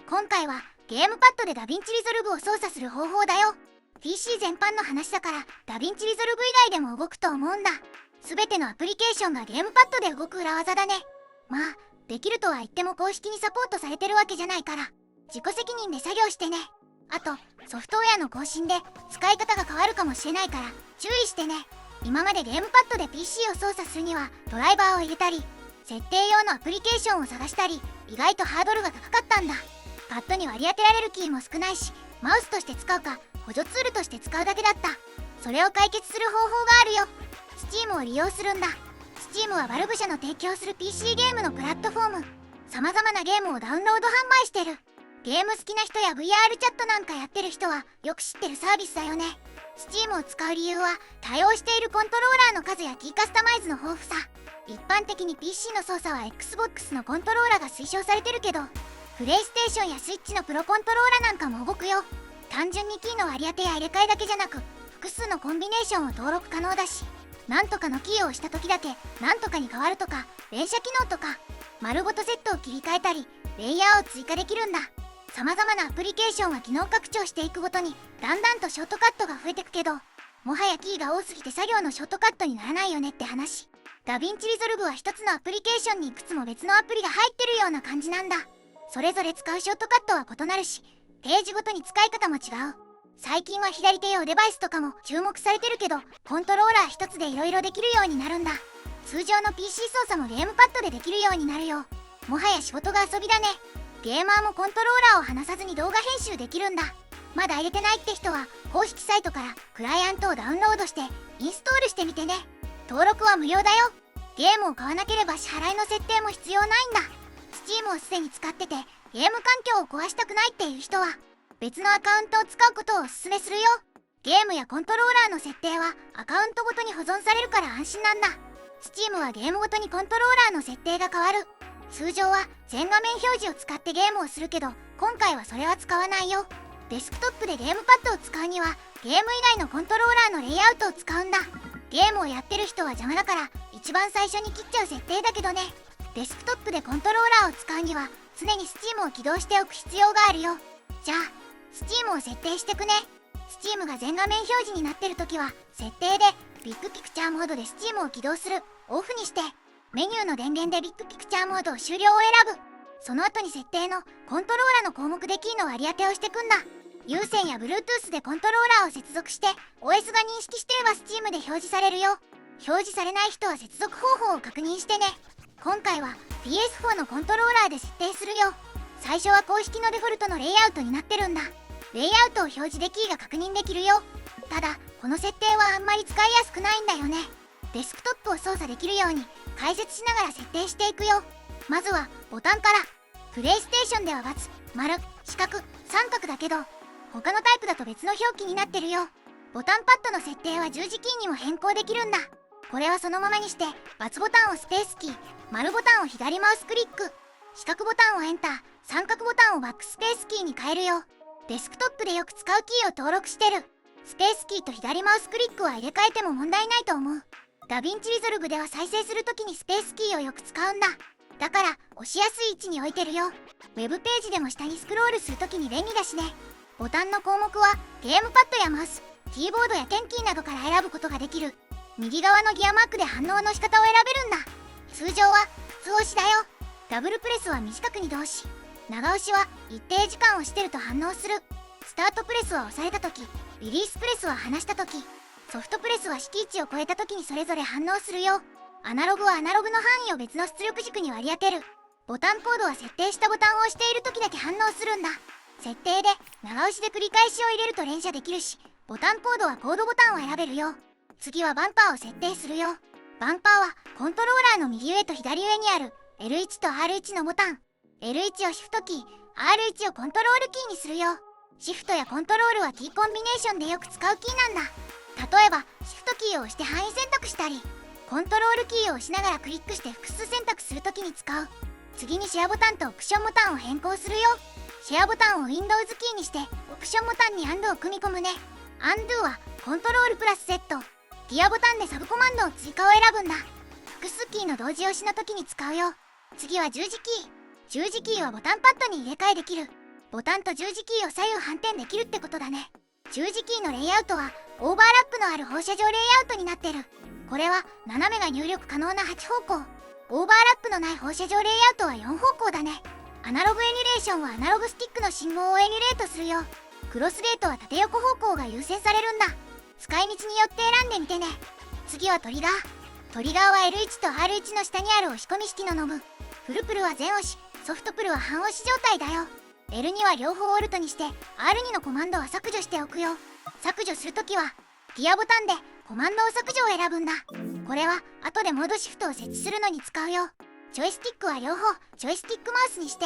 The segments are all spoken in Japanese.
今回はゲームパッドでダヴィンチリゾルブを操作する方法だよ。 PC 全般の話だからダヴィンチリゾルブ以外でも動くと思うんだ。全てのアプリケーションがゲームパッドで動く裏技だね。まあできるとは言っても公式にサポートされてるわけじゃないから自己責任で作業してね。あとソフトウェアの更新で使い方が変わるかもしれないから注意してね。今までゲームパッドで PC を操作するにはドライバーを入れたり設定用のアプリケーションを探したり意外とハードルが高かったんだ。パッドに割り当てられるキーも少ないしマウスとして使うか補助ツールとして使うだけだった。それを解決する方法があるよ。 Steam を利用するんだ。 Steam はバルブ社の提供する PC ゲームのプラットフォーム。様々なゲームをダウンロード販売してる。ゲーム好きな人や VR チャットなんかやってる人はよく知ってるサービスだよね。 Steam を使う理由は対応しているコントローラーの数やキーカスタマイズの豊富さ。一般的に PC の操作は Xbox のコントローラーが推奨されてるけどプレイステーションやスイッチのプロコントローラーなんかも動くよ。単純にキーの割り当てや入れ替えだけじゃなく複数のコンビネーションを登録可能だしなんとかのキーを押した時だけなんとかに変わるとか連射機能とか丸ごとセットを切り替えたりレイヤーを追加できるんだ。様々なアプリケーションが機能拡張していくごとにだんだんとショートカットが増えてくけどもはやキーが多すぎて作業のショートカットにならないよねって話。ダヴィンチリゾルブは一つのアプリケーションにいくつも別のアプリが入ってるような感じなんだ。それぞれ使うショートカットは異なるしページごとに使い方も違う。最近は左手用デバイスとかも注目されてるけどコントローラー一つで色々できるようになるんだ。通常の PC 操作もゲームパッドでできるようになるよ。もはや仕事が遊びだね。ゲーマーもコントローラーを離さずに動画編集できるんだ。まだ入れてないって人は公式サイトからクライアントをダウンロードしてインストールしてみてね。登録は無料だよ。ゲームを買わなければ支払いの設定も必要ないんだ。 Steam をすでに使っててゲーム環境を壊したくないっていう人は別のアカウントを使うことをおすすめするよ。ゲームやコントローラーの設定はアカウントごとに保存されるから安心なんだ。 Steam はゲームごとにコントローラーの設定が変わる。通常は全画面表示を使ってゲームをするけど今回はそれは使わないよ。デスクトップでゲームパッドを使うにはゲーム以外のコントローラーのレイアウトを使うんだ。ゲームをやってる人は邪魔だから一番最初に切っちゃう設定だけどね。デスクトップでコントローラーを使うには常に Steam を起動しておく必要があるよ。じゃあ Steam を設定してくね。 Steam が全画面表示になってる時は設定でビッグピクチャーモードで Steam を起動するオフにしてメニューの電源でビッグピクチャーモード終了を選ぶ。その後に設定のコントローラーの項目でキーの割り当てをしてくんだ。有線や Bluetooth でコントローラーを接続して OS が認識してれば Steam で表示されるよ。表示されない人は接続方法を確認してね。今回は PS4 のコントローラーで設定するよ。最初は公式のデフォルトのレイアウトになってるんだ。レイアウトを表示でキーが確認できるよ。ただこの設定はあんまり使いやすくないんだよね。デスクトップを操作できるように解説しながら設定していくよ。まずはボタンから。プレイステーションでは×、丸、四角、三角だけど他のタイプだと別の表記になってるよ。ボタンパッドの設定は十字キーにも変更できるんだ。これはそのままにして×ボタンをスペースキー、丸ボタンを左マウスクリック、四角ボタンをエンター、三角ボタンをバックスペースキーに変えるよ。デスクトップでよく使うキーを登録してる。スペースキーと左マウスクリックは入れ替えても問題ないと思う。ダヴィンチリゾルブでは再生するときにスペースキーをよく使うんだ。だから押しやすい位置に置いてるよ。ウェブページでも下にスクロールするときに便利だしね。ボタンの項目はゲームパッドやマウス、キーボードやテンキーなどから選ぶことができる。右側のギアマークで反応の仕方を選べるんだ。通常は普通押しだよ。ダブルプレスは短く2度押し、長押しは一定時間押してると反応する。スタートプレスは押されたとき、リリースプレスは離したとき、ソフトプレスは敷地を超えたときにそれぞれ反応するよ。アナログはアナログの範囲を別の出力軸に割り当てる。ボタンコードは設定したボタンを押しているときだけ反応するんだ。設定で長押しで繰り返しを入れると連射できるし、ボタンコードはコードボタンを選べるよ。次はバンパーを設定するよ。バンパーはコントローラーの右上と左上にある L1 と R1 のボタン。L1 をシフトキー、R1 をコントロールキーにするよ。シフトやコントロールはキーコンビネーションでよく使うキーなんだ。例えばシフトキーを押して範囲選択したり、コントロールキーを押しながらクリックして複数選択するときに使う。次にシェアボタンとオプションボタンを変更するよ。シェアボタンを Windows キーにしてオプションボタンに Undo を組み込むね。Undo はコントロールプラス Z、ギアボタンでサブコマンドを追加を選ぶんだ。複数キーの同時押しの時に使うよ。次は十字キー。十字キーはボタンパッドに入れ替えできる。ボタンと十字キーを左右反転できるってことだね。十字キーのレイアウトはオーバーラップのある放射状レイアウトになってる。これは斜めが入力可能な8方向、オーバーラップのない放射状レイアウトは4方向だね。アナログエミュレーションはアナログスティックの信号をエミュレートするよ。クロスレートは縦横方向が優先されるんだ。使い道によって選んでみてね。次はトリガー。トリガーは L1 と R1 の下にある押し込み式のノブ。フルプルは全押し、ソフトプルは半押し状態だよ。L2 は両方オルトにして R2 のコマンドは削除しておくよ。削除するときはギアボタンでコマンドを削除を選ぶんだ。これは後でモードシフトを設置するのに使うよ。ジョイスティックは両方ジョイスティックマウスにして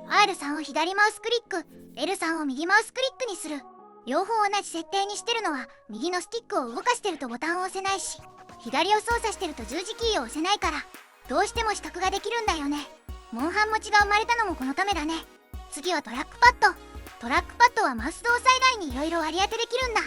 R3 を左マウスクリック、L3 を右マウスクリックにする。両方同じ設定にしてるのは右のスティックを動かしてるとボタンを押せないし、左を操作してると十字キーを押せないからどうしても比較ができるんだよね。モンハン持ちが生まれたのもこのためだね。次はトラックパッド。トラックパッドはマウス動作以外に色々割り当てできるんだ。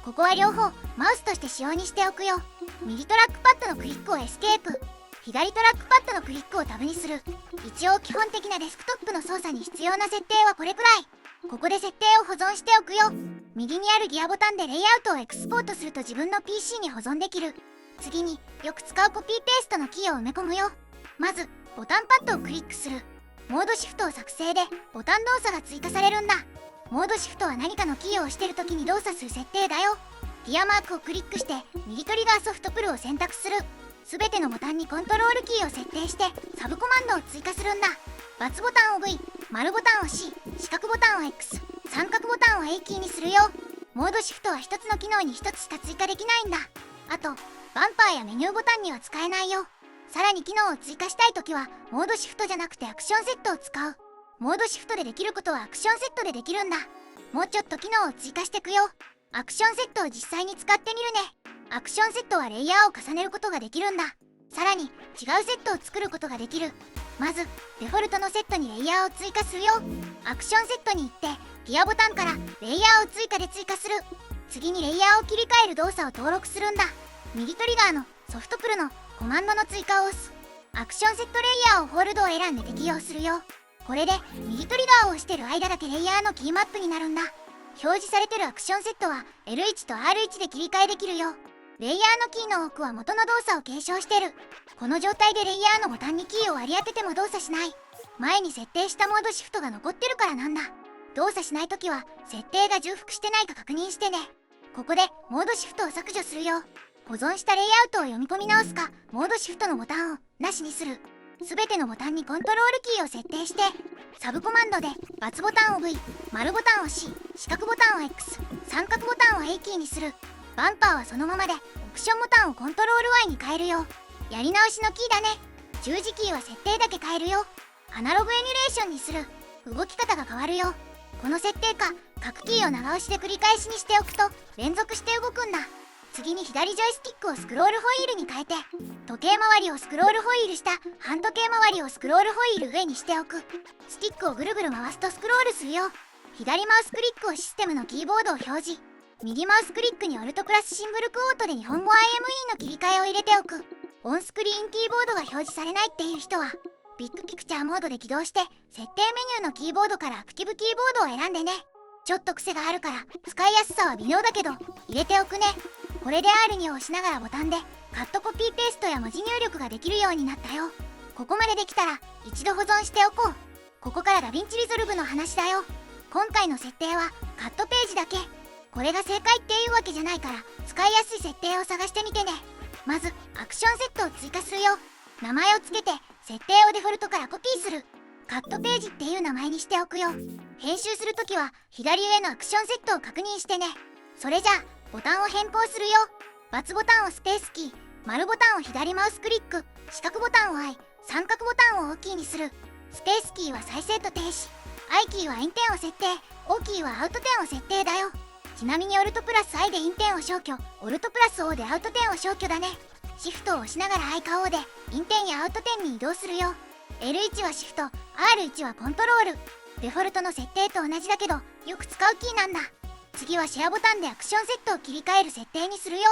ここは両方マウスとして使用にしておくよ。右トラックパッドのクリックをエスケープ、左トラックパッドのクリックをタブにする。一応基本的なデスクトップの操作に必要な設定はこれくらい。ここで設定を保存しておくよ。右にあるギアボタンでレイアウトをエクスポートすると自分の PC に保存できる。次によく使うコピーペーストのキーを埋め込むよ。まずボタンパッドをクリックする。モードシフトを作成でボタン動作が追加されるんだ。モードシフトは何かのキーを押してる時に動作する設定だよ。ギアマークをクリックして右トリガーソフトプルを選択する。すべてのボタンにコントロールキーを設定してサブコマンドを追加するんだ。×ボタンを V、丸ボタンを C、四角ボタンを X、三角ボタンを A キーにするよ。モードシフトは1つの機能に1つしか追加できないんだ。あとバンパーやメニューボタンには使えないよ。さらに機能を追加したいときはモードシフトじゃなくてアクションセットを使う。モードシフトでできることはアクションセットでできるんだ。もうちょっと機能を追加してくよ。アクションセットを実際に使ってみるね。アクションセットはレイヤーを重ねることができるんだ。さらに違うセットを作ることができる。まずデフォルトのセットにレイヤーを追加するよ。アクションセットに行ってギアボタンからレイヤーを追加で追加する。次にレイヤーを切り替える動作を登録するんだ。右トリガーのソフトプルのコマンドの追加を押す。アクションセットレイヤーをホールドを選んで適用するよ。これで右トリガーを押してる間だけレイヤーのキーマップになるんだ。表示されてるアクションセットは L1 と R1 で切り替えできるよ。レイヤーのキーの多くは元の動作を継承してる。この状態でレイヤーのボタンにキーを割り当てても動作しない。前に設定したモードシフトが残ってるからなんだ。動作しないときは設定が重複してないか確認してね。ここでモードシフトを削除するよ。保存したレイアウトを読み込み直すか、モードシフトのボタンをなしにする。すべてのボタンにコントロールキーを設定してサブコマンドで×ボタンを V、丸ボタンを C、四角ボタンを X、三角ボタンを A キーにする。バンパーはそのままでオプションボタンをコントロール Y に変えるよ。やり直しのキーだね。十字キーは設定だけ変えるよ。アナログエミュレーションにする。動き方が変わるよ。この設定か各キーを長押しで繰り返しにしておくと連続して動くんだ。次に左ジョイスティックをスクロールホイールに変えて時計回りをスクロールホイール下、半時計回りをスクロールホイール上にしておく。スティックをぐるぐる回すとスクロールするよ。左マウスクリックをシステムのキーボードを表示。右マウスクリックにオルトプラスシンボルクオートで日本語 IME の切り替えを入れておく。オンスクリーンキーボードが表示されないっていう人はビッグピクチャーモードで起動して設定メニューのキーボードからアクティブキーボードを選んでね。ちょっと癖があるから使いやすさは微妙だけど入れておくね。これで R2 を押しながらボタンでカットコピーペーストや文字入力ができるようになったよ。ここまでできたら一度保存しておこう。ここからダヴィンチリゾルブの話だよ。今回の設定はカットページだけ。これが正解っていうわけじゃないから使いやすい設定を探してみてね。まずアクションセットを追加するよ。名前をつけて設定をデフォルトからコピーする。カットページっていう名前にしておくよ。編集するときは左上のアクションセットを確認してね。それじゃあボタンを変更するよ。×ボタンをスペースキー、丸ボタンを左マウスクリック、四角ボタンを I、三角ボタンを O キーにする。スペースキーは再生と停止、I キーはインテンを設定、O キーはアウトテンを設定だよ。ちなみにオルトプラス I でインテンを消去、オルトプラス O でアウトテンを消去だね。シフトを押しながら I か O でインテンやアウトテンに移動するよ。L1 はシフト、R1 はコントロール。デフォルトの設定と同じだけどよく使うキーなんだ。次はシェアボタンでアクションセットを切り替える設定にするよ。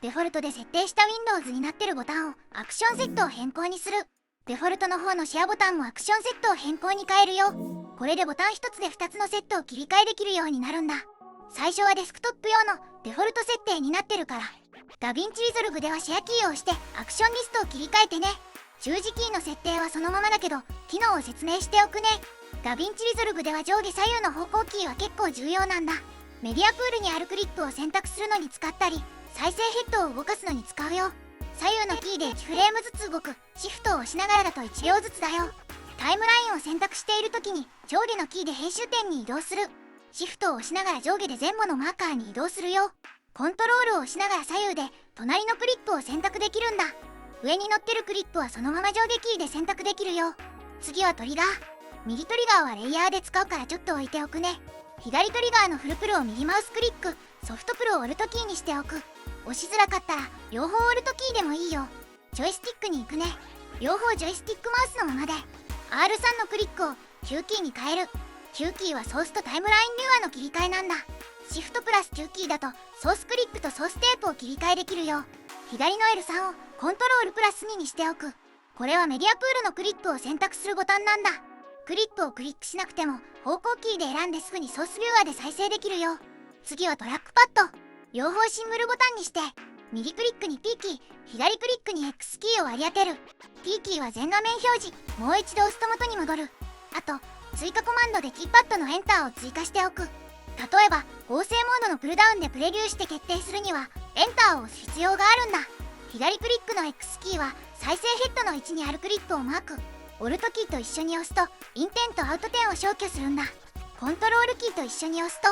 デフォルトで設定した Windows になってるボタンをアクションセットを変更にする。デフォルトの方のシェアボタンもアクションセットを変更に変えるよ。これでボタン1つで2つのセットを切り替えできるようになるんだ。最初はデスクトップ用のデフォルト設定になってるから、ダヴィンチリゾルブではシェアキーを押してアクションリストを切り替えてね。十字キーの設定はそのままだけど、機能を説明しておくね。ダヴィンチリゾルブでは上下左右の方向キーは結構重要なんだ。メディアプールにあるクリップを選択するのに使ったり、再生ヘッドを動かすのに使うよ。左右のキーで1フレームずつ動く。シフトを押しながらだと1秒ずつだよ。タイムラインを選択している時に上下のキーで編集点に移動する。シフトを押しながら上下で前後のマーカーに移動するよ。コントロールを押しながら左右で隣のクリップを選択できるんだ。上に乗ってるクリップはそのまま上下キーで選択できるよ。次はトリガー。右トリガーはレイヤーで使うからちょっと置いておくね。左トリガーのフルプルを右マウスクリック、ソフトプルをオルトキーにしておく。押しづらかったら両方オルトキーでもいいよ。ジョイスティックに行くね。両方ジョイスティックマウスのままで R3 のクリックを Q キーに変える。Q キーはソースとタイムラインビューアーの切り替えなんだ。シフトプラス Q キーだとソースクリップとソーステープを切り替えできるよ。左の L3 をコントロールプラス2にしておく。これはメディアプールのクリップを選択するボタンなんだ。クリップをクリックしなくても方向キーで選んですぐにソースビューアーで再生できるよ。次はトラックパッド。両方シングルボタンにして、右クリックに P キー、左クリックに X キーを割り当てる。P キーは全画面表示。もう一度押すと元に戻る。あと追加コマンドでキーパッドのエンターを追加しておく。例えば合成モードのプルダウンでプレビューして決定するにはエンターを押す必要があるんだ。左クリックの X キーは再生ヘッドの位置にあるクリップをマーク。オルトキーと一緒に押すとインテンとアウト点を消去するんだ。コントロールキーと一緒に押すと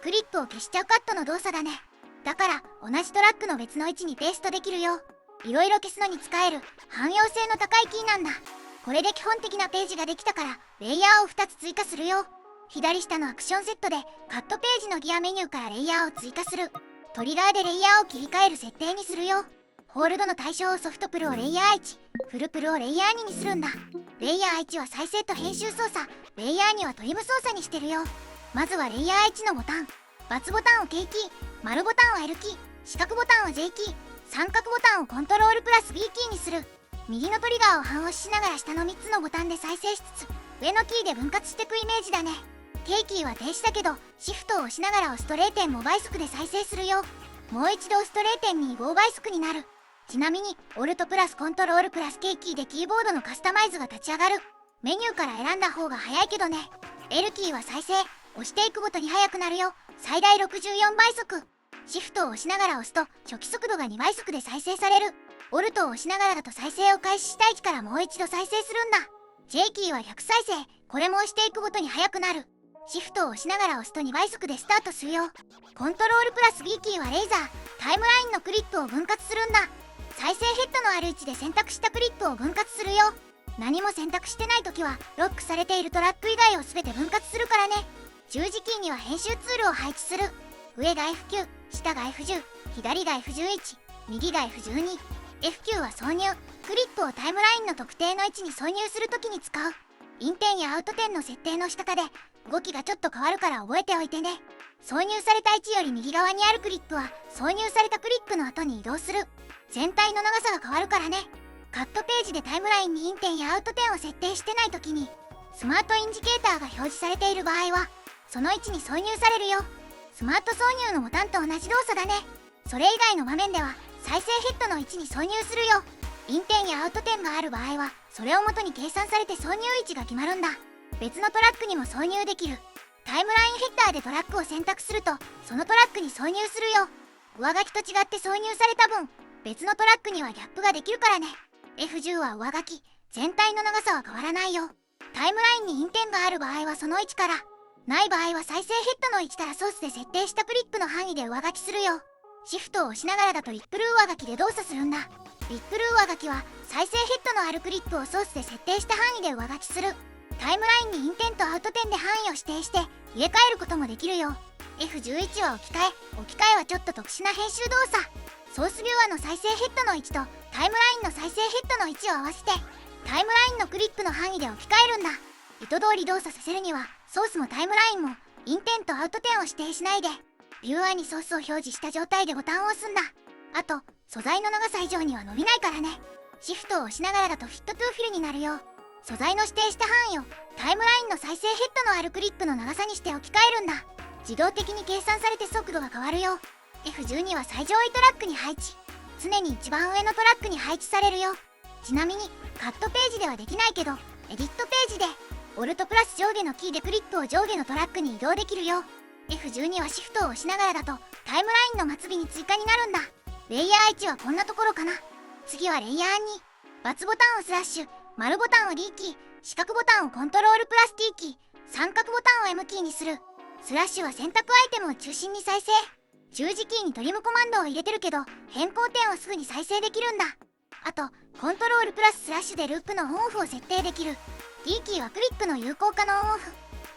クリップを消しちゃうカットの動作だね。だから同じトラックの別の位置にペーストできるよ。いろいろ消すのに使える汎用性の高いキーなんだ。これで基本的なページができたからレイヤーを2つ追加するよ。左下のアクションセットでカットページのギアメニューからレイヤーを追加する。トリガーでレイヤーを切り替える設定にするよ。ホールドの対象をソフトプルをレイヤー1、フルプルをレイヤー2にするんだ。レイヤー1は再生と編集操作、レイヤー2はトリム操作にしてるよ。まずはレイヤー1のボタン。×ボタンを K キー、丸ボタンを L キー、四角ボタンを J キー、三角ボタンをコントロールプラス B キーにする。右のトリガーを半押ししながら下の3つのボタンで再生しつつ上のキーで分割していくイメージだね。K キーは停止だけどシフトを押しながら押すと 0.5 倍速で再生するよ。もう一度押すと 0.25 倍速になる。ちなみにオルトプラスコントロールプラス K キーでキーボードのカスタマイズが立ち上がる。メニューから選んだ方が早いけどね。L キーは再生、押していくごとに速くなるよ。最大64倍速。シフトを押しながら押すと初期速度が2倍速で再生される。オルトを押しながらだと再生を開始した位置からもう一度再生するんだ。J キーは100再生、これも押していくごとに速くなる。シフトを押しながら押すと2倍速でスタートするよ。コントロールプラス B キーはレーザー、タイムラインのクリップを分割するんだ。再生ヘッドのある位置で選択したクリップを分割するよ。何も選択してない時はロックされているトラック以外を全て分割するからね。十字キーには編集ツールを配置する。上が F9、下が F10、左が F11、右が F12。F9 は挿入。クリップをタイムラインの特定の位置に挿入するときに使う。インテンやアウト点の設定の仕方で動きがちょっと変わるから覚えておいてね。挿入された位置より右側にあるクリップは挿入されたクリップの後に移動する。全体の長さが変わるからね。カットページでタイムラインにインテンやアウト点を設定してないときにスマートインジケーターが表示されている場合はその位置に挿入されるよ。スマート挿入のボタンと同じ動作だね。それ以外の場面では再生ヘッドの位置に挿入するよ。インテンやアウト点がある場合はそれを元に計算されて挿入位置が決まるんだ。別のトラックにも挿入できる。タイムラインヘッダーでトラックを選択するとそのトラックに挿入するよ。上書きと違って挿入された分別のトラックにはギャップができるからね。F10 は上書き、全体の長さは変わらないよ。タイムラインにインテンがある場合はその位置から、ない場合は再生ヘッドの位置からソースで設定したクリップの範囲で上書きするよ。シフトを押しながらだとリップル上書きで動作するんだ。リップル上書きは再生ヘッドのあるクリップをソースで設定した範囲で上書きする。タイムラインにインテンとアウト点で範囲を指定して入れ替えることもできるよ。F11 は置き換えはちょっと特殊な編集動作。ソースビューアーの再生ヘッドの位置とタイムラインの再生ヘッドの位置を合わせてタイムラインのクリップの範囲で置き換えるんだ。意図通り動作させるにはソースもタイムラインもインテンとアウト点を指定しないでビューアーにソースを表示した状態でボタンを押すんだ。あと素材の長さ以上には伸びないからね。シフトを押しながらだとフィットトゥーフィルになるよ。素材の指定した範囲をタイムラインの再生ヘッドのあるクリップの長さにして置き換えるんだ。自動的に計算されて速度が変わるよ。F12 は最上位トラックに配置。常に一番上のトラックに配置されるよ。ちなみにカットページではできないけど、エディットページでオルトプラス上下のキーでクリップを上下のトラックに移動できるよ。F12 はシフトを押しながらだとタイムラインの末尾に追加になるんだ。レイヤー1はこんなところかな。次はレイヤー2。×ボタンをスラッシュ、丸ボタンを D キー、四角ボタンをコントロールプラス T キー、三角ボタンを M キーにする。スラッシュは選択アイテムを中心に再生。十字キーにトリムコマンドを入れてるけど、変更点をすぐに再生できるんだ。あとコントロールプラススラッシュでループのオンオフを設定できる。 D キーはクリップの有効化のオンオフ。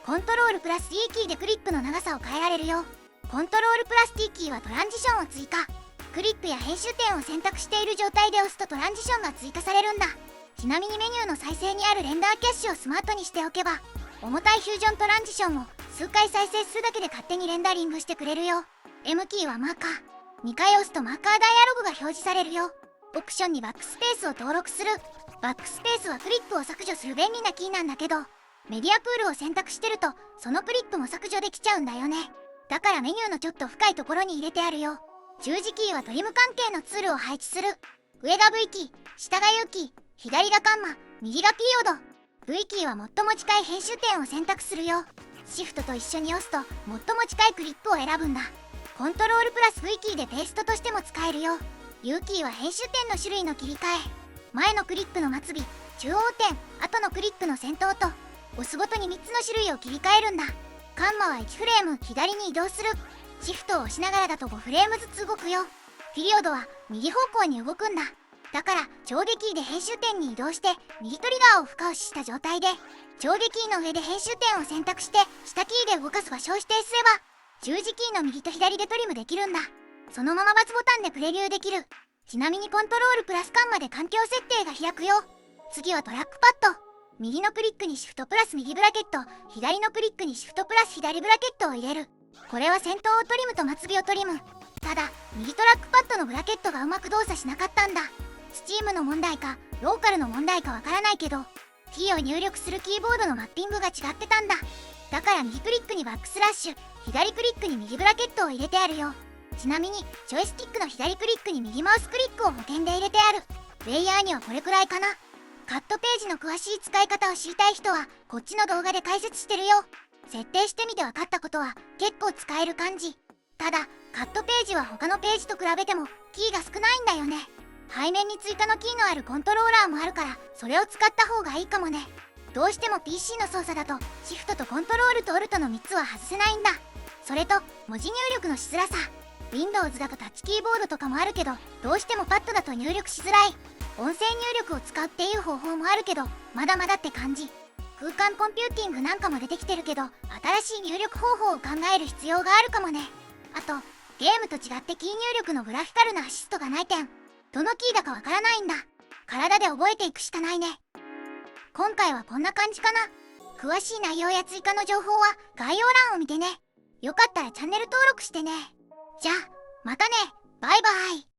コントロールプラス D キーでクリップの長さを変えられるよ。コントロールプラス T キーはトランジションを追加。クリップや編集点を選択している状態で押すとトランジションが追加されるんだ。ちなみにメニューの再生にあるレンダーキャッシュをスマートにしておけば、重たいフュージョントランジションを数回再生するだけで勝手にレンダリングしてくれるよ。 M キーはマーカー。2回押すとマーカーダイアログが表示されるよ。オプションにバックスペースを登録する。バックスペースはクリップを削除する便利なキーなんだけど、メディアプールを選択してるとそのクリップも削除できちゃうんだよね。だからメニューのちょっと深いところに入れてあるよ。十字キーはトリム関係のツールを配置する。上が V キー、下が U キー、左がカンマ、右がピリオド。V キーは最も近い編集点を選択するよ。シフトと一緒に押すと最も近いクリップを選ぶんだ。コントロールプラス V キーでペーストとしても使えるよ。U キーは編集点の種類の切り替え。前のクリップの末尾、中央点、後のクリップの先頭と押すごとに3つの種類を切り替えるんだ。カンマは1フレーム左に移動する。シフトを押しながらだと5フレームずつ動くよ。ピリオドは右方向に動くんだ。だから上下キーで編集点に移動して右トリガーを深押しした状態で上下キーの上で編集点を選択して下キーで動かす場所を指定すれば十字キーの右と左でトリムできるんだ。そのまま×ボタンでプレビューできる。ちなみにコントロールプラスカンマで環境設定が開くよ。次はトラックパッド。右のクリックにシフトプラス右ブラケット、左のクリックにシフトプラス左ブラケットを入れる。これは先頭をトリムと末尾をトリム。ただ右トラックパッドのブラケットがうまく動作しなかったんだ。Steam の問題かローカルの問題かわからないけど T を入力するキーボードのマッピングが違ってたんだ。だから右クリックにバックスラッシュ、左クリックに右ブラケットを入れてあるよ。ちなみにジョイスティックの左クリックに右マウスクリックを補填で入れてある。レイヤーにはこれくらいかな。カットページの詳しい使い方を知りたい人はこっちの動画で解説してるよ。設定してみて分かったことは結構使える感じ。ただカットページは他のページと比べてもキーが少ないんだよね。背面に追加のキーのあるコントローラーもあるからそれを使った方がいいかもね。どうしても PC の操作だとシフトとコントロールとオルトの3つは外せないんだ。それと文字入力のしづらさ。 Windows だとタッチキーボードとかもあるけどどうしてもパッドだと入力しづらい。音声入力を使うっていう方法もあるけどまだまだって感じ。空間コンピューティングなんかも出てきてるけど新しい入力方法を考える必要があるかもね。あとゲームと違ってキー入力のグラフィカルなアシストがない点。どのキーだかわからないんだ。体で覚えていくしかないね。今回はこんな感じかな。詳しい内容や追加の情報は概要欄を見てね。よかったらチャンネル登録してね。じゃあまたね。バイバイ。